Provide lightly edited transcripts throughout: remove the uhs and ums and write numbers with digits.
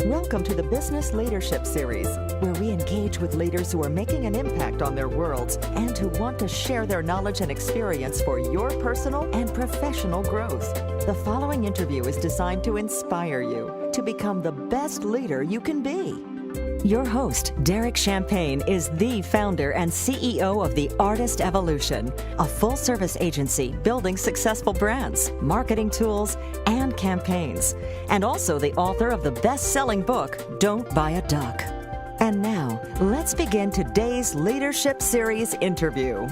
Welcome to the Business Leadership Series, where we engage with leaders who are making an impact on their worlds and who want to share their knowledge and experience for your personal and professional growth. The following interview is designed to inspire you to become the best leader you can be. Your host, Derek Champagne, is the founder and CEO of The Artist Evolution, a full-service agency building successful brands, marketing tools, and campaigns, and also the author of the best-selling book, Don't Buy a Duck. And now, let's begin today's Leadership Series interview.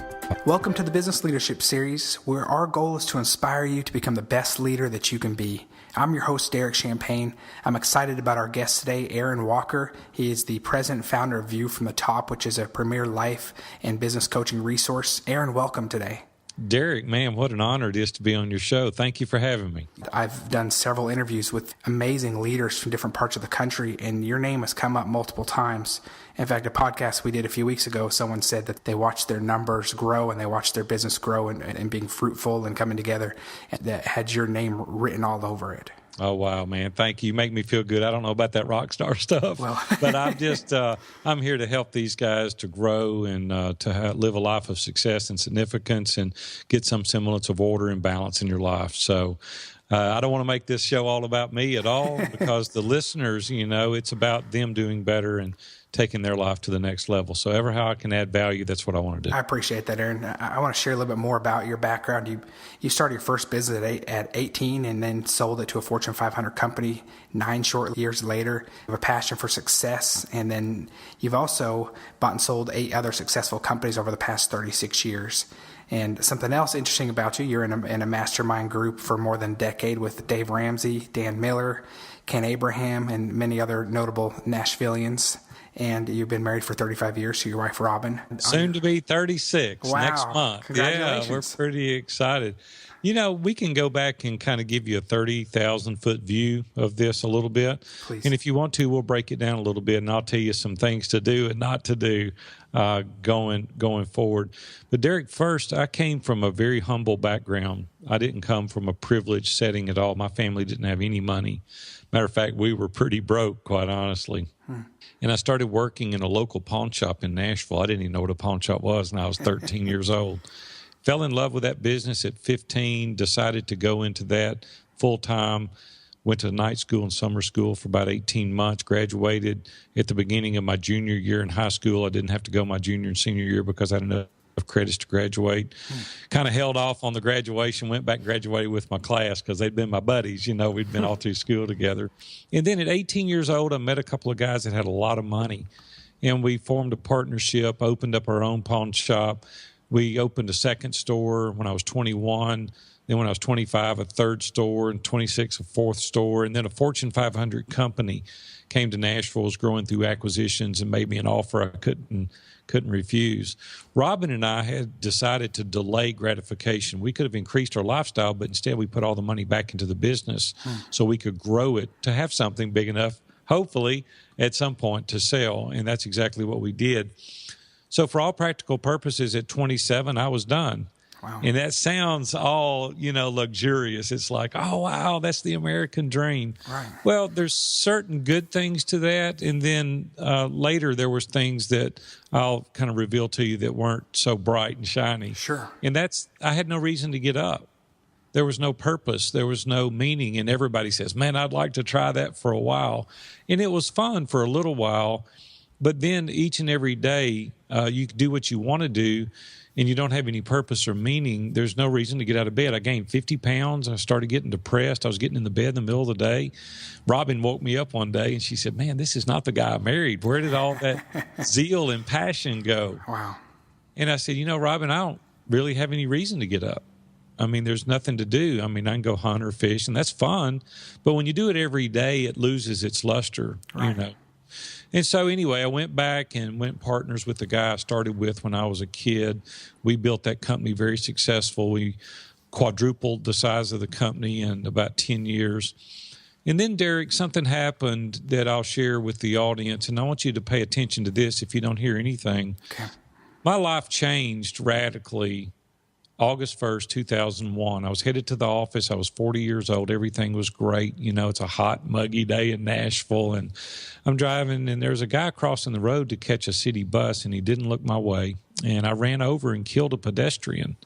Welcome to the Business Leadership Series, where our goal is to inspire you to become the best leader that you can be. I'm your host, Derek Champagne. I'm excited about our guest today, Aaron Walker. He is the president and founder of View from the Top, which is a premier life and business coaching resource. Aaron, welcome today. Derek, man, what an honor it is to be on your show. Thank you for having me. I've done several interviews with amazing leaders from different parts of the country, and your name has come up multiple times. In fact, a podcast we did a few weeks ago, someone said that they watched their numbers grow and they watched their business grow and being fruitful and coming together, and that had your name written all over it. Oh, wow, man. Thank you. You make me feel good. I don't know about that rock star stuff, but I'm just, I'm here to help these guys to grow and to live a life of success and significance and get some semblance of order and balance in your life. So I don't want to make this show all about me at all because the listeners, you know, it's about them doing better and taking their life to the next level. So ever how I can add value, that's what I want to do. I appreciate that, Aaron. I want to share a little bit more about your background. You started your first business at 18 and then sold it to a Fortune 500 company 9 short years later. You have a passion for success, and then you've also bought and sold 8 other successful companies over the past 36 years. And something else interesting about you, you're in a mastermind group for more than a decade with Dave Ramsey, Dan Miller, Ken Abraham, and many other notable Nashvillians. And you've been married for 35 years to your wife, Robin. Soon to be 36 next month. Congratulations. Yeah, we're pretty excited. You know, we can go back and kind of give you a 30,000-foot view of this a little bit. Please. And if you want to, we'll break it down a little bit, and I'll tell you some things to do and not to do going forward. But, Derek, first, I came from a very humble background. I didn't come from a privileged setting at all. My family didn't have any money. Matter of fact, we were pretty broke, quite honestly. And I started working in a local pawn shop in Nashville. I didn't even know what a pawn shop was, and I was 13 years old. Fell in love with that business at 15, decided to go into that full-time, went to night school and summer school for about 18 months, graduated at the beginning of my junior year in high school. I didn't have to go my junior and senior year because I had enough credits to graduate. Kind of held off on the graduation, went back and graduated with my class because they'd been my buddies. You know, we'd been all through school together. And then at 18 years old, I met a couple of guys that had a lot of money. And we formed a partnership, opened up our own pawn shop. We opened a second store when I was 21. Then when I was 25, a third store, and 26, a fourth store. And then a Fortune 500 company came to Nashville, was growing through acquisitions, and made me an offer I couldn't refuse. Robin and I had decided to delay gratification. We could have increased our lifestyle, but instead we put all the money back into the business so we could grow it to have something big enough, hopefully, at some point to sell. And that's exactly what we did. So for all practical purposes, at 27, I was done. Wow. And that sounds all, you know, luxurious. It's like, oh, wow, that's the American dream. Right. Well, there's certain good things to that. And then later there was things that I'll kind of reveal to you that weren't so bright and shiny. Sure. And I had no reason to get up. There was no purpose. There was no meaning. And everybody says, man, I'd like to try that for a while. And it was fun for a little while. But then each and every day you do what you want to do, and you don't have any purpose or meaning. There's no reason to get out of bed. I gained 50 pounds. I started getting depressed. I was getting in the bed in the middle of the day. Robin woke me up one day, and she said, man, this is not the guy I married. Where did all that zeal and passion go? Wow. And I said, you know, Robin, I don't really have any reason to get up. I mean, there's nothing to do. I mean, I can go hunt or fish, and that's fun. But when you do it every day, it loses its luster, right. You know. And so anyway, I went back and went partners with the guy I started with when I was a kid. We built that company very successful. We quadrupled the size of the company in about 10 years. And then, Derek, something happened that I'll share with the audience, and I want you to pay attention to this if you don't hear anything. Okay. My life changed radically August 1st, 2001. I was headed to the office. I was 40 years old. Everything was great. You know, it's a hot, muggy day in Nashville. And I'm driving, and there's a guy crossing the road to catch a city bus, and he didn't look my way. And I ran over and killed a pedestrian.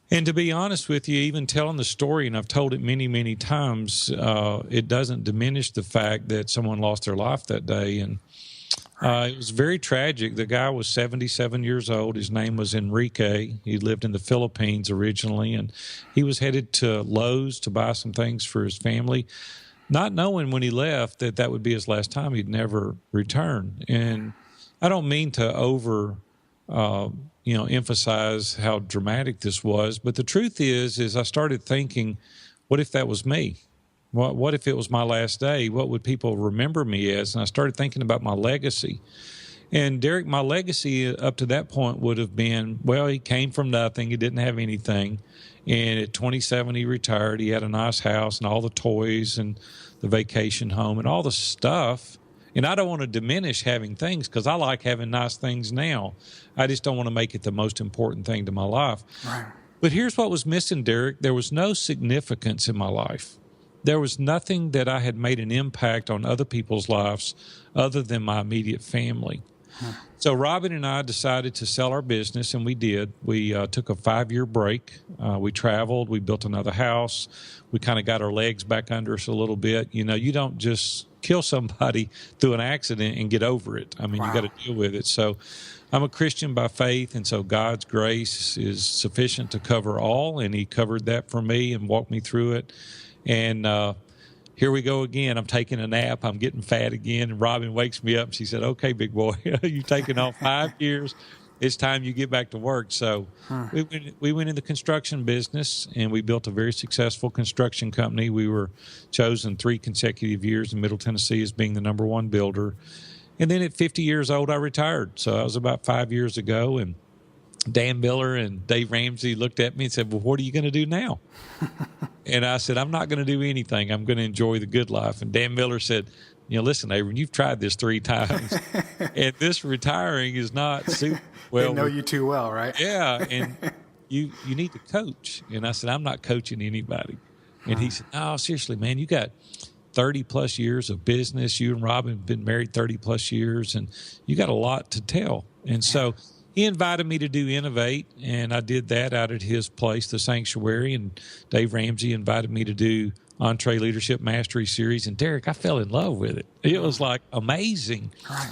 And to be honest with you, even telling the story, and I've told it many, many times, it doesn't diminish the fact that someone lost their life that day. And it was very tragic. The guy was 77 years old. His name was Enrique. He lived in the Philippines originally, and he was headed to Lowe's to buy some things for his family, not knowing when he left that that would be his last time. He'd never return. And I don't mean to emphasize how dramatic this was, but the truth is I started thinking, what if that was me? What if it was my last day? What would people remember me as? And I started thinking about my legacy. And Derek, my legacy up to that point would have been, well, he came from nothing. He didn't have anything. And at 27, he retired. He had a nice house and all the toys and the vacation home and all the stuff. And I don't want to diminish having things because I like having nice things now. I just don't want to make it the most important thing to my life. Right. But here's what was missing, Derek. There was no significance in my life. There was nothing that I had made an impact on other people's lives other than my immediate family. So Robin and I decided to sell our business, and we did. We took a 5-year break. We traveled. We built another house. We kind of got our legs back under us a little bit. You know, you don't just kill somebody through an accident and get over it. I mean, You got to deal with it. So I'm a Christian by faith, and so God's grace is sufficient to cover all, and he covered that for me and walked me through it. And here we go again. I'm taking a nap. I'm getting fat again. And Robin wakes me up, and she said, okay, big boy, you've taken off 5 years. It's time you get back to work. So we went in the construction business, and we built a very successful construction company. We were chosen 3 consecutive years in Middle Tennessee as being the number 1 builder. And then at 50 years old, I retired. So that was about 5 years ago. And Dan Miller and Dave Ramsey looked at me and said, well, what are you going to do now? And I said, I'm not going to do anything. I'm going to enjoy the good life. And Dan Miller said, listen, Aaron, you've tried this 3 times, and this retiring is not super well. They know you too well, right? Yeah, and you need to coach. And I said, I'm not coaching anybody. And he said, no, seriously, man, you got 30-plus years of business. You and Robin have been married 30-plus years, and you got a lot to tell. And so he invited me to do Innovate, and I did that out at his place, the Sanctuary, and Dave Ramsey invited me to do Entree Leadership Mastery Series. And Derek, I fell in love with it. It was like amazing. Right.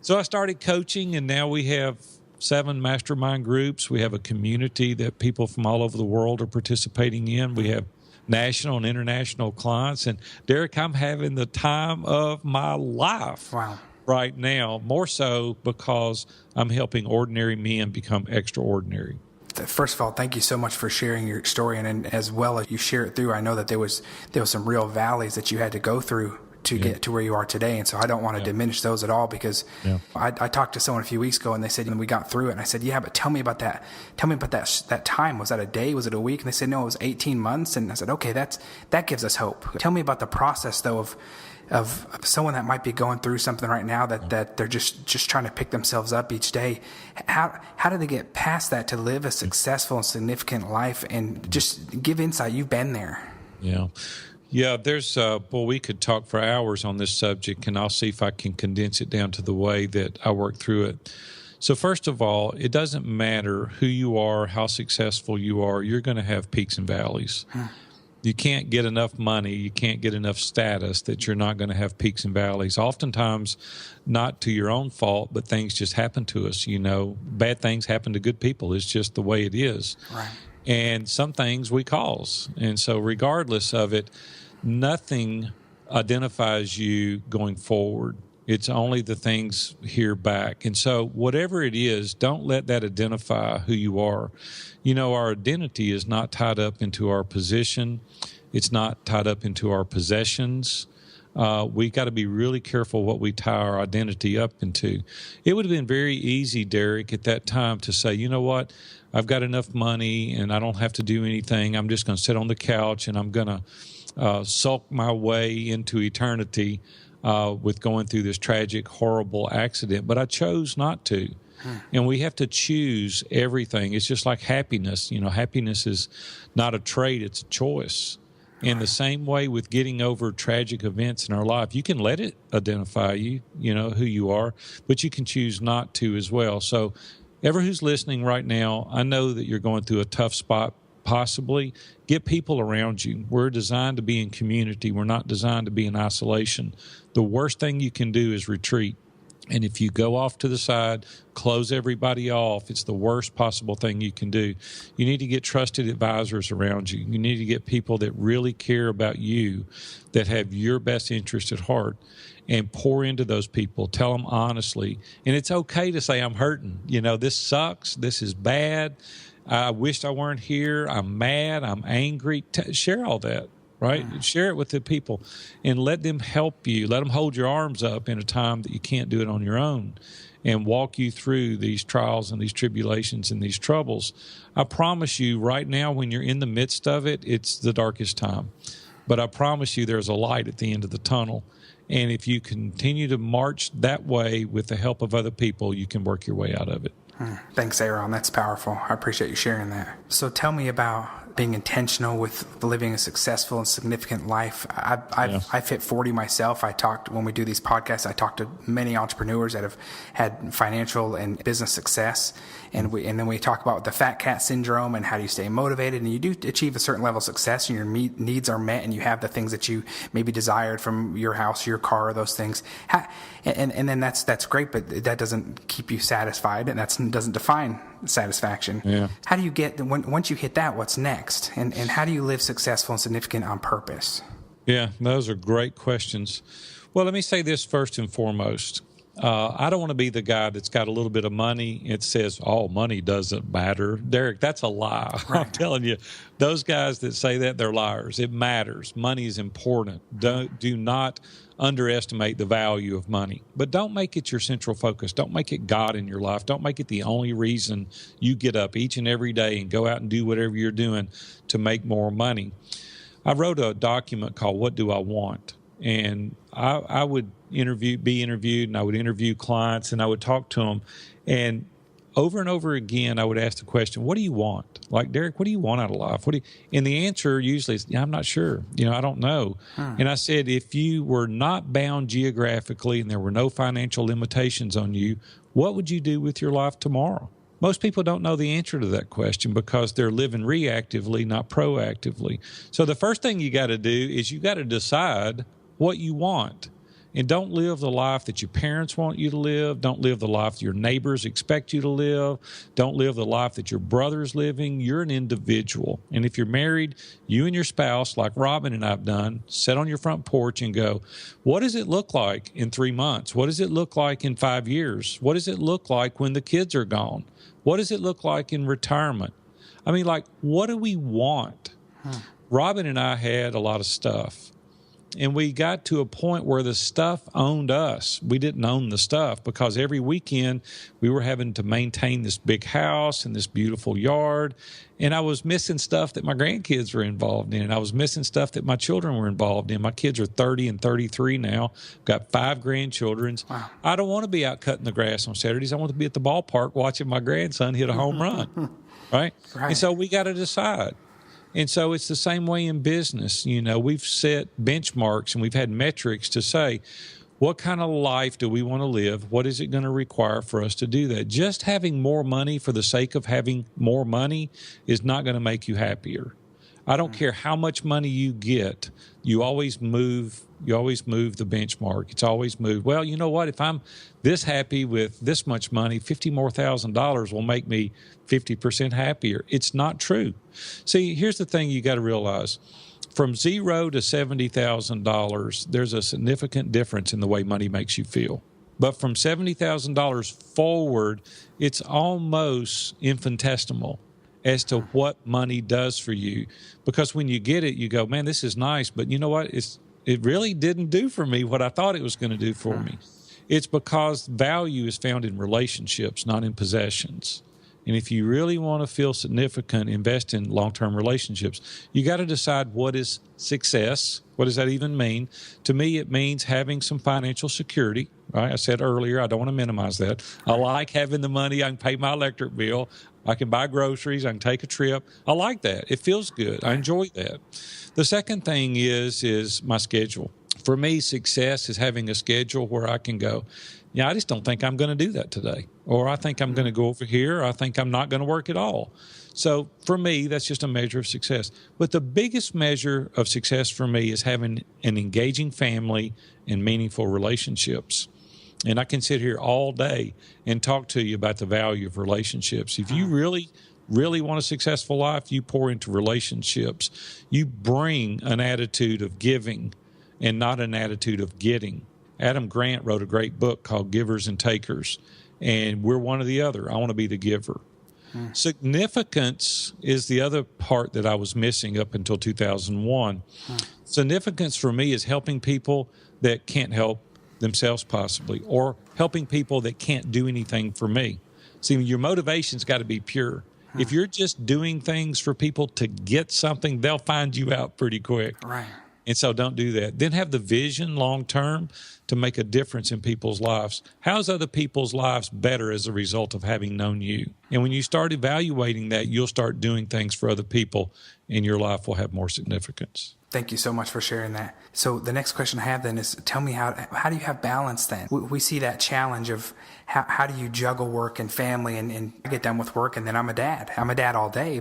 So I started coaching, and now we have 7 mastermind groups. We have a community that people from all over the world are participating in. We have national and international clients. And Derek, I'm having the time of my life. Wow. Right now, more so because I'm helping ordinary men become extraordinary. First of all, thank you so much for sharing your story, and as well as you share it through, I know that there was some real valleys that you had to go through to get to where you are today, and so I don't want to diminish those at all, because I talked to someone a few weeks ago, and they said, we got through it, and I said, yeah, but tell me about that. Tell me about that time. Was that a day? Was it a week? And they said, no, it was 18 months. And I said, okay, that gives us hope. Tell me about the process, though, of someone that might be going through something right now that they're just trying to pick themselves up each day. How do they get past that to live a successful and significant life? And just give insight. You've been there. Yeah, there's, we could talk for hours on this subject, and I'll see if I can condense it down to the way that I work through it. So first of all, it doesn't matter who you are, how successful you are, you're going to have peaks and valleys. You can't get enough money, you can't get enough status that you're not going to have peaks and valleys. Oftentimes, not to your own fault, but things just happen to us. Bad things happen to good people. It's just the way it is. Right. And some things we cause. And so regardless of it, nothing identifies you going forward. It's only the things here back. And so whatever it is, don't let that identify who you are. Our identity is not tied up into our position. It's not tied up into our possessions. We got to be really careful what we tie our identity up into. It would have been very easy, Derek, at that time to say, you know what, I've got enough money and I don't have to do anything. I'm just going to sit on the couch and I'm going to sulk my way into eternity with going through this tragic, horrible accident. But I chose not to. And we have to choose everything. It's just like happiness. Happiness is not a trait, it's a choice. In the same way with getting over tragic events in our life, you can let it identify you, who you are, but you can choose not to as well. So who's listening right now, I know that you're going through a tough spot, possibly. Get people around you. We're designed to be in community. We're not designed to be in isolation. The worst thing you can do is retreat. And if you go off to the side, close everybody off, it's the worst possible thing you can do. You need to get trusted advisors around you. You need to get people that really care about you, that have your best interest at heart, and pour into those people. Tell them honestly. And it's okay to say, I'm hurting. This sucks. This is bad. I wished I weren't here. I'm mad. I'm angry. Share all that. Right? Share it with the people and let them help you. Let them hold your arms up in a time that you can't do it on your own and walk you through these trials and these tribulations and these troubles. I promise you right now, when you're in the midst of it, it's the darkest time. But I promise you there's a light at the end of the tunnel. And if you continue to march that way with the help of other people, you can work your way out of it. Thanks, Aaron. That's powerful. I appreciate you sharing that. So tell me about being intentional with living a successful and significant life. I've hit 40 myself. When we do these podcasts, I talk to many entrepreneurs that have had financial and business success. And then we talk about the fat cat syndrome and how do you stay motivated. And you do achieve a certain level of success and your needs are met and you have the things that you maybe desired from your house, your car, those things. And then that's great, but that doesn't keep you satisfied and that doesn't define satisfaction. Yeah. How do you once you hit that, what's next? And how do you live successful and significant on purpose? Yeah, those are great questions. Well, let me say this first and foremost. I don't want to be the guy that's got a little bit of money. It says, money doesn't matter. Derek, that's a lie. Right. I'm telling you, those guys that say that, they're liars. It matters. Money is important. Do not underestimate the value of money. But don't make it your central focus. Don't make it God in your life. Don't make it the only reason you get up each and every day and go out and do whatever you're doing to make more money. I wrote a document called What Do I Want? And I would be interviewed, and I would interview clients, and I would talk to them. And over again, I would ask the question, what do you want? Like, Derek, what do you want out of life? And the answer usually is, I'm not sure. I don't know. And I said, if you were not bound geographically and there were no financial limitations on you, what would you do with your life tomorrow? Most people don't know the answer to that question because they're living reactively, not proactively. So the first thing you got to do is you got to decide what you want. And don't live the life that your parents want you to live. Don't live the life your neighbors expect you to live. Don't live the life that your brother's living. You're an individual. And if you're married, you and your spouse, like Robin and I've done, sit on your front porch and go, what does it look like in 3 months? What does it look like in 5 years? What does it look like when the kids are gone? What does it look like in retirement? What do we want? Robin and I had a lot of stuff. And we got to a point where the stuff owned us. We didn't own the stuff because every weekend we were having to maintain this big house and this beautiful yard. And I was missing stuff that my grandkids were involved in. I was missing stuff that my children were involved in. My kids are 30 and 33 now. I've got 5 grandchildren. Wow. I don't want to be out cutting the grass on Saturdays. I want to be at the ballpark watching my grandson hit a home run. Right? And so we got to decide. And so it's the same way in business. We've set benchmarks and we've had metrics to say, what kind of life do we want to live? What is it going to require for us to do that? Just having more money for the sake of having more money is not going to make you happier. I don't care how much money you get. You always move the benchmark. It's always moved. Well, you know what? If I'm this happy with this much money, $50,000 will make me 50% happier. It's not true. See, here's the thing you got to realize. From $0 to $70,000, there's a significant difference in the way money makes you feel. But from $70,000 forward, it's almost infinitesimal as to what money does for you. Because when you get it, you go, man, this is nice. But you know what? It really didn't do for me what I thought it was going to do for me. It's because value is found in relationships, not in possessions. And if you really want to feel significant, invest in long-term relationships. You got to decide what is success. What does that even mean? To me, it means having some financial security. Right? I said earlier, I don't want to minimize that. I like having the money. I can pay my electric bill. I can buy groceries. I can take a trip. I like that. It feels good. I enjoy that. The second thing is my schedule. For me, success is having a schedule where I can go, yeah, I just don't think I'm going to do that today. Or I think I'm going to go over here. Or I think I'm not going to work at all. So for me, that's just a measure of success. But the biggest measure of success for me is having an engaging family and meaningful relationships. And I can sit here all day and talk to you about the value of relationships. If you really want a successful life, you pour into relationships. You bring an attitude of giving and not an attitude of getting. Adam Grant wrote a great book called Givers and Takers, and we're one or the other. I want to be the giver. Significance is the other part that I was missing up until 2001. Significance for me is helping people that can't help themselves possibly, or helping people that can't do anything for me. See, your motivation's got to be pure. If you're just doing things for people to get something, they'll find you out pretty quick. Right. And so don't do that. Then have the vision long term to make a difference in people's lives. How's other people's lives better as a result of having known you? And when you start evaluating that, you'll start doing things for other people, and your life will have more significance. Thank you so much for sharing that. So the next question I have then is, tell me how do you have balance then? We see that challenge of how do you juggle work and family, and I get done with work and then I'm a dad. I'm a dad all day,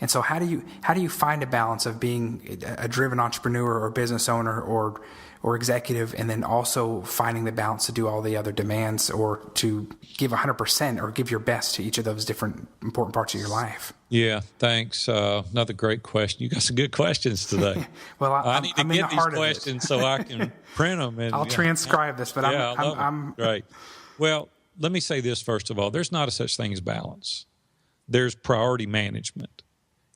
and so how do you find a balance of being a driven entrepreneur or business owner or executive, and then also finding the balance to do all the other demands, or to give 100% or give your best to each of those different important parts of your life? Yeah, thanks. Another great question. You got some good questions today. Well, I need to get these questions so I can print them. And I'll transcribe this, but I'm great. Well, let me say this first of all. There's not a such thing as balance. There's priority management,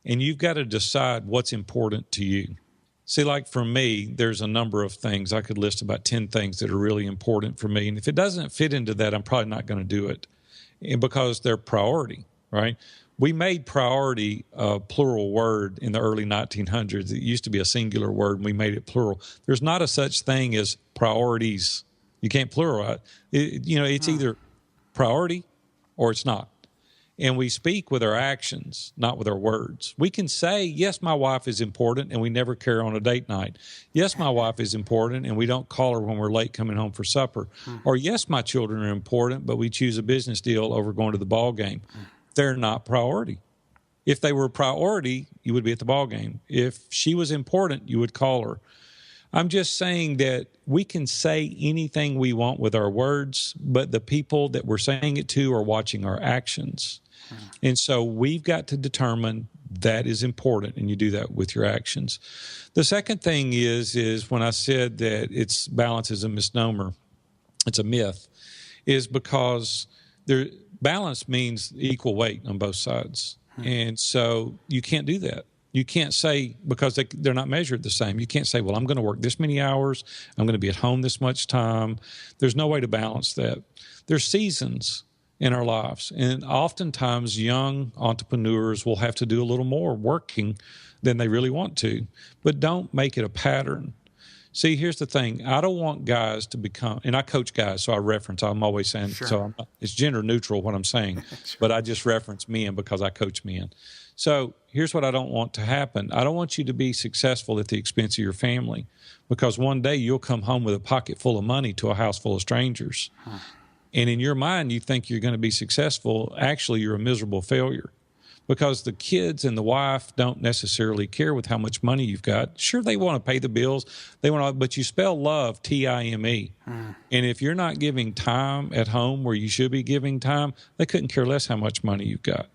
and you've got to decide what's important to you. See, like for me, there's a number of things. I could list about 10 things that are really important for me. And if it doesn't fit into that, I'm probably not going to do it, and because they're priority, right? We made priority a plural word in the early 1900s. It used to be a singular word, and we made it plural. There's not a such thing as priorities. You can't pluralize. It's either priority or it's not. And we speak with our actions, not with our words. We can say, yes, my wife is important, and we never carry on a date night. Yes, my wife is important, and we don't call her when we're late coming home for supper. Or yes, my children are important, but we choose a business deal over going to the ball game. They're not priority. If they were a priority, you would be at the ball game. If she was important, you would call her. I'm just saying that we can say anything we want with our words, but the people that we're saying it to are watching our actions. And so we've got to determine that is important, and you do that with your actions. The second thing is when I said that balance is a misnomer, it's a myth, is because balance means equal weight on both sides. And so you can't do that. You can't say, because they're not measured the same, you can't say, well, I'm going to work this many hours, I'm going to be at home this much time. There's no way to balance that. There's seasons in our lives, and oftentimes young entrepreneurs will have to do a little more working than they really want to, but don't make it a pattern. See, here's the thing. I don't want guys to become, and I coach guys, so I'm always saying, sure. It's gender neutral what I'm saying, sure. But I just reference men because I coach men. So here's what I don't want to happen. I don't want you to be successful at the expense of your family, because one day you'll come home with a pocket full of money to a house full of strangers. And in your mind, you think you're going to be successful. Actually, you're a miserable failure, because the kids and the wife don't necessarily care with how much money you've got. Sure, they want to pay the bills, but you spell love Time. And if you're not giving time at home where you should be giving time, they couldn't care less how much money you've got.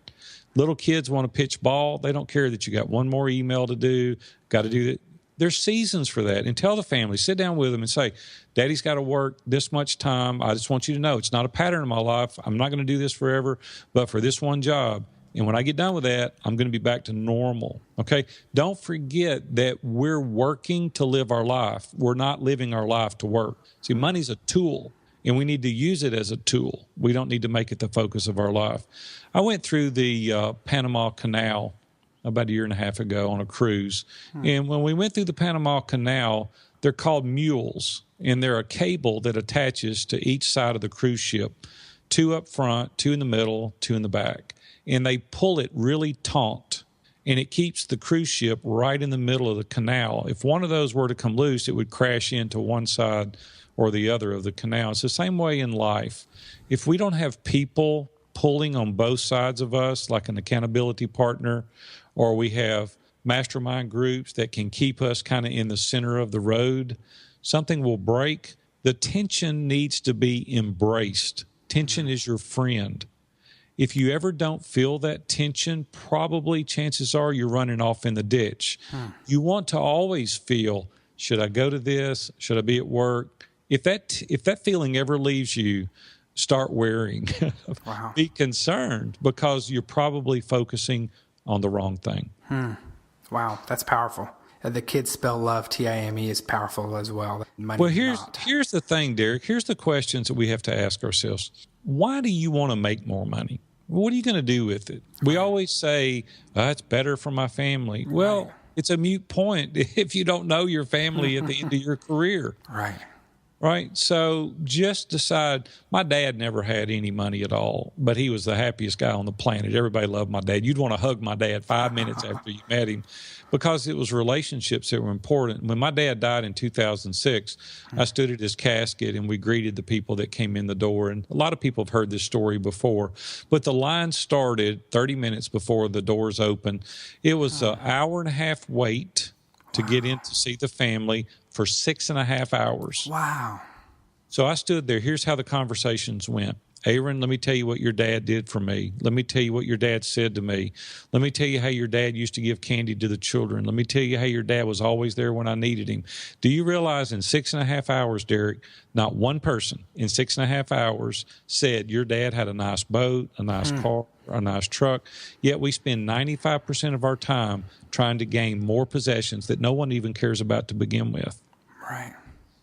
Little kids want to pitch ball. They don't care that you got one more email to do, got to do that. There's seasons for that. And tell the family, sit down with them and say, Daddy's got to work this much time. I just want you to know it's not a pattern in my life. I'm not going to do this forever, but for this one job. And when I get done with that, I'm going to be back to normal. Okay? Don't forget that we're working to live our life. We're not living our life to work. See, money's a tool. and we need to use it as a tool. We don't need to make it the focus of our life. I went through the Panama Canal about a year and a half ago on a cruise. And when we went through the Panama Canal, they're called mules, and they're a cable that attaches to each side of the cruise ship, 2 up front, 2 in the middle, 2 in the back. And they pull it really taut, and it keeps the cruise ship right in the middle of the canal. If one of those were to come loose, it would crash into one side or the other of the canal. It's the same way in life. If we don't have people pulling on both sides of us, like an accountability partner, or we have mastermind groups that can keep us kind of in the center of the road, something will break. The tension needs to be embraced. Tension is your friend. If you ever don't feel that tension, probably chances are you're running off in the ditch. You want to always feel, should I go to this? Should I be at work? If that feeling ever leaves you, start worrying. Wow. Be concerned, because you're probably focusing on the wrong thing. Wow, that's powerful. The kids spell love, T-I-M-E, is powerful as well. Money Well, is here's the thing, Derek. Here's the questions that we have to ask ourselves. Why do you want to make more money? What are you going to do with it? We always say, it's better for my family. Well, it's a moot point if you don't know your family at the end of your career. Right? So just decide. My dad never had any money at all, but he was the happiest guy on the planet. Everybody loved my dad. You'd want to hug my dad 5 minutes after you met him, because it was relationships that were important. When my dad died in 2006, I stood at his casket and we greeted the people that came in the door. And a lot of people have heard this story before, but the line started 30 minutes before the doors opened. It was an hour and a half wait to get in to see the family for 6.5 hours. Wow. So I stood there. Here's how the conversations went. Aaron, let me tell you what your dad did for me. Let me tell you what your dad said to me. Let me tell you how your dad used to give candy to the children. Let me tell you how your dad was always there when I needed him. Do you realize in 6.5 hours, Derek, not one person in 6.5 hours said your dad had a nice boat, a nice car, a nice truck, yet we spend 95% of our time trying to gain more possessions that no one even cares about to begin with. Right.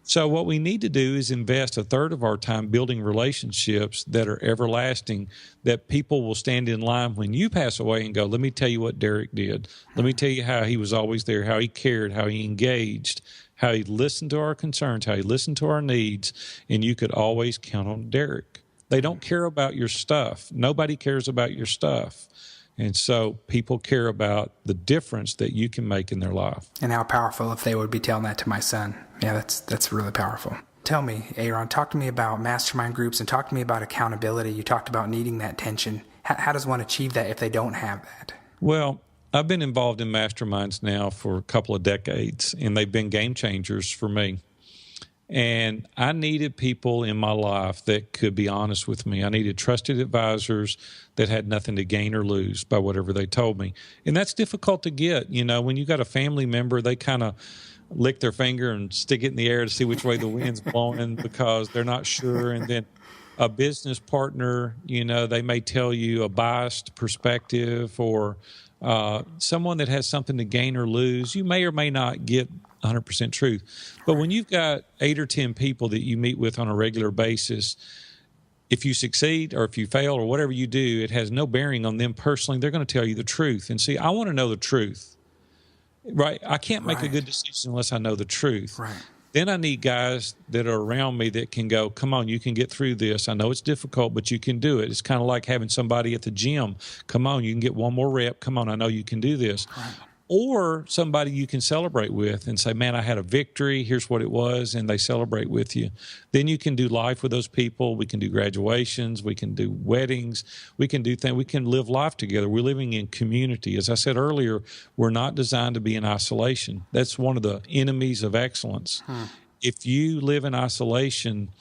So what we need to do is invest 1/3 of our time building relationships that are everlasting, that people will stand in line when you pass away and go, let me tell you what Derek did. Let me tell you how he was always there, how he cared, how he engaged, how he listened to our concerns, how he listened to our needs, and you could always count on Derek. They don't care about your stuff. Nobody cares about your stuff. And so people care about the difference that you can make in their life. And how powerful if they would be telling that to my son. Yeah, that's really powerful. Tell me, Aaron, talk to me about mastermind groups and talk to me about accountability. You talked about needing that tension. How does one achieve that if they don't have that? Well, I've been involved in masterminds now for a couple of decades, and they've been game changers for me. And I needed people in my life that could be honest with me. I needed trusted advisors that had nothing to gain or lose by whatever they told me. And that's difficult to get. You know, when you got a family member, they kind of lick their finger and stick it in the air to see which way the wind's blowing because they're not sure. And then a business partner, you know, they may tell you a biased perspective, or someone that has something to gain or lose. You may or may not get 100% truth. But when you've got 8 or 10 people that you meet with on a regular basis, if you succeed or if you fail or whatever you do, it has no bearing on them personally. They're going to tell you the truth. And see, I want to know the truth, right? I can't make a good decision unless I know the truth. Right. Then I need guys that are around me that can go, come on, you can get through this. I know it's difficult, but you can do it. It's kind of like having somebody at the gym. Come on, you can get one more rep. Come on, I know you can do this. Right. Or somebody you can celebrate with and say, man, I had a victory. Here's what it was. And they celebrate with you. Then you can do life with those people. We can do graduations. We can do weddings. We can do things. We can live life together. We're living in community. As I said earlier, we're not designed to be in isolation. That's one of the enemies of excellence. If you live in isolation,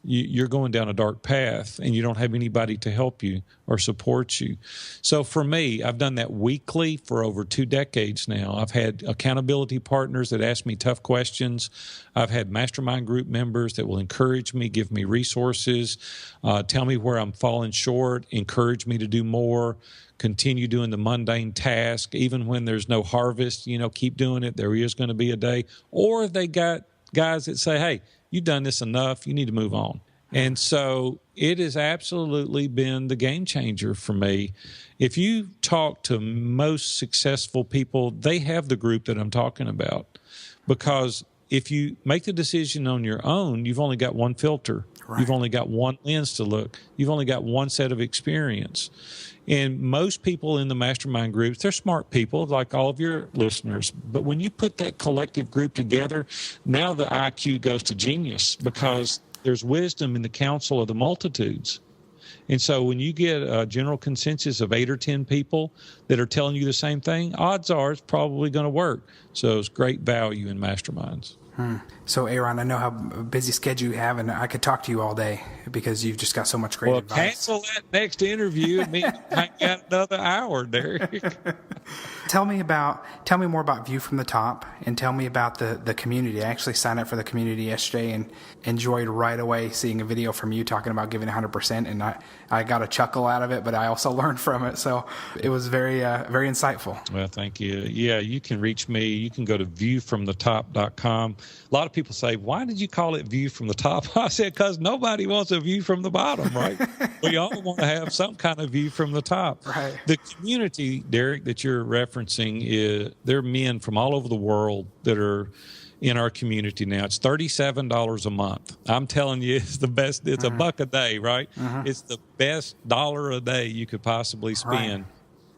you're going down a dark path and you don't have anybody to help you or support you. So for me, I've done that weekly for over 2 decades now. I've had accountability partners that ask me tough questions. I've had mastermind group members that will encourage me, give me resources, tell me where I'm falling short, encourage me to do more, continue doing the mundane task. Even when there's no harvest, you know, keep doing it. There is going to be a day. Or they got guys that say, hey, you've done this enough. You need to move on. And so it has absolutely been the game changer for me. If you talk to most successful people, they have the group that I'm talking about. Because if you make the decision on your own, you've only got one filter. Right. You've only got one lens to look. You've only got one set of experience. And most people in the mastermind groups, they're smart people like all of your listeners. But when you put that collective group together, now the IQ goes to genius because there's wisdom in the counsel of the multitudes. And so when you get a general consensus of 8 or 10 people that are telling you the same thing, odds are it's probably going to work. So it's great value in masterminds. So, Aaron, I know how busy schedule you have, and I could talk to you all day because you've just got so much great advice. Cancel that next interview and hang out another hour, Derek. Tell me more about View from the Top, and tell me about the community. I actually signed up for the community yesterday and enjoyed right away seeing a video from you talking about giving 100%, and I got a chuckle out of it, but I also learned from it. So it was very insightful. Well, thank you. Yeah, you can reach me. You can go to viewfromthetop.com. A lot of people say, why did you call it View from the Top? I said, because nobody wants a view from the bottom, right? We all want to have some kind of view from the top. Right. The community, Derek, that you're referencing, there are men from all over the world that are in our community now. It's $37 a month. I'm telling you, it's the best. It's $1 a day, right? It's the best dollar a day you could possibly spend. Right.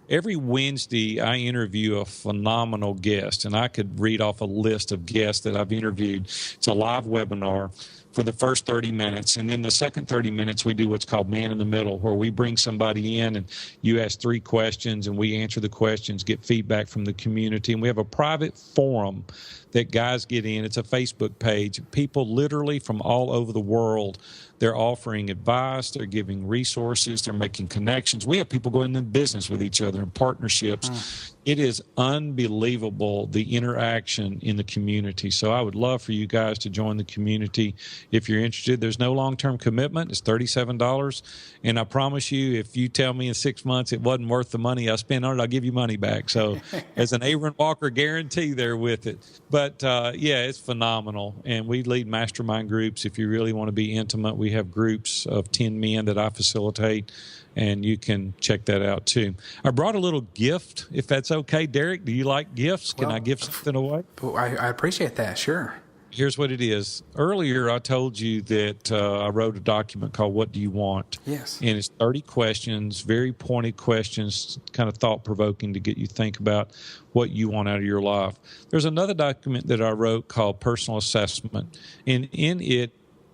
Every Wednesday, I interview a phenomenal guest, and I could read off a list of guests that I've interviewed. It's a live webinar for the first 30 minutes, and then the second 30 minutes, we do what's called Man in the Middle, where we bring somebody in, and you ask 3 questions, and we answer the questions, get feedback from the community, and we have a private forum that guys get in. It's a Facebook page. People literally from all over the world, they're offering advice, they're giving resources, they're making connections. We have people going into business with each other and partnerships. It is unbelievable, the interaction in the community. So I would love for you guys to join the community if you're interested. There's no long-term commitment. It's $37. And I promise you, if you tell me in 6 months it wasn't worth the money I spent on it, I'll give you money back. So there's an Aaron Walker guarantee there with it. But, yeah, it's phenomenal. And we lead mastermind groups. If you really want to be intimate, we have groups of 10 men that I facilitate, and you can check that out too. I brought a little gift, if that's okay. Derek, do you like gifts? Can I give something away? I appreciate that, sure. Here's what it is. Earlier, I told you that I wrote a document called What Do You Want? Yes. And it's 30 questions, very pointed questions, kind of thought-provoking to get you to think about what you want out of your life. There's another document that I wrote called Personal Assessment. And in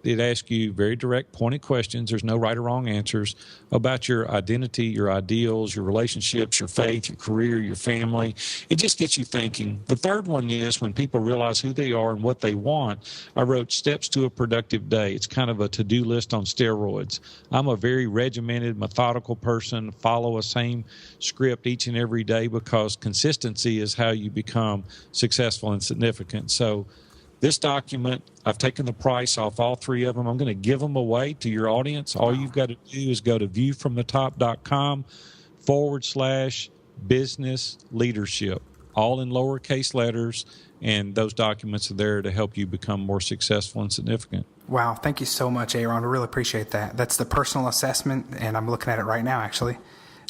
it asks you very direct, pointed questions. There's no right or wrong answers about your identity, your ideals, your relationships, your faith, your career, your family. It just gets you thinking. The third one is when people realize who they are and what they want. I wrote Steps to a Productive Day. It's kind of a to-do list on steroids. I'm a very regimented, methodical person, follow a same script each and every day because consistency is how you become successful and significant. So this document, I've taken the price off all 3 of them. I'm going to give them away to your audience. All you've got to do is go to viewfromthetop.com/business leadership, all in lowercase letters, and those documents are there to help you become more successful and significant. Wow, thank you so much, Aaron. I really appreciate that. That's the personal assessment, and I'm looking at it right now, actually.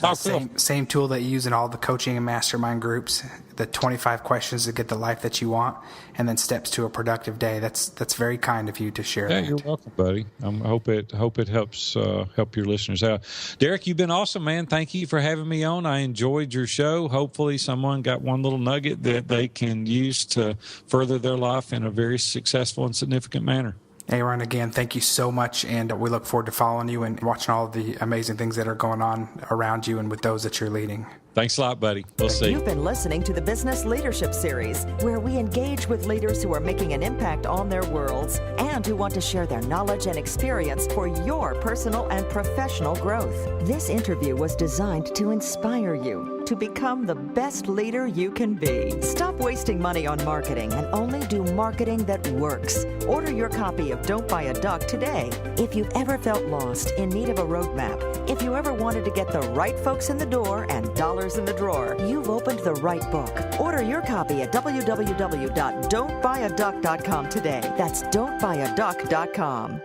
Oh, cool. Same tool that you use in all the coaching and mastermind groups, the 25 questions to get the life that you want, and then steps to a productive day. That's very kind of you to share that. Yeah, you're welcome, buddy. I hope it helps help your listeners out. Derek, you've been awesome, man. Thank you for having me on. I enjoyed your show. Hopefully someone got one little nugget that they can use to further their life in a very successful and significant manner. Aaron, again, thank you so much, and we look forward to following you and watching all of the amazing things that are going on around you and with those that you're leading. Thanks a lot, buddy. We'll see. You've been listening to the Business Leadership Series, where we engage with leaders who are making an impact on their worlds and who want to share their knowledge and experience for your personal and professional growth. This interview was designed to inspire you to become the best leader you can be. Stop wasting money on marketing and only do marketing that works. Order your copy of Don't Buy a Duck today. If you've ever felt lost, in need of a roadmap, if you ever wanted to get the right folks in the door and dollars in the drawer, you've opened the right book. Order your copy at www.don'tbuyaduck.com today. That's don'tbuyaduck.com.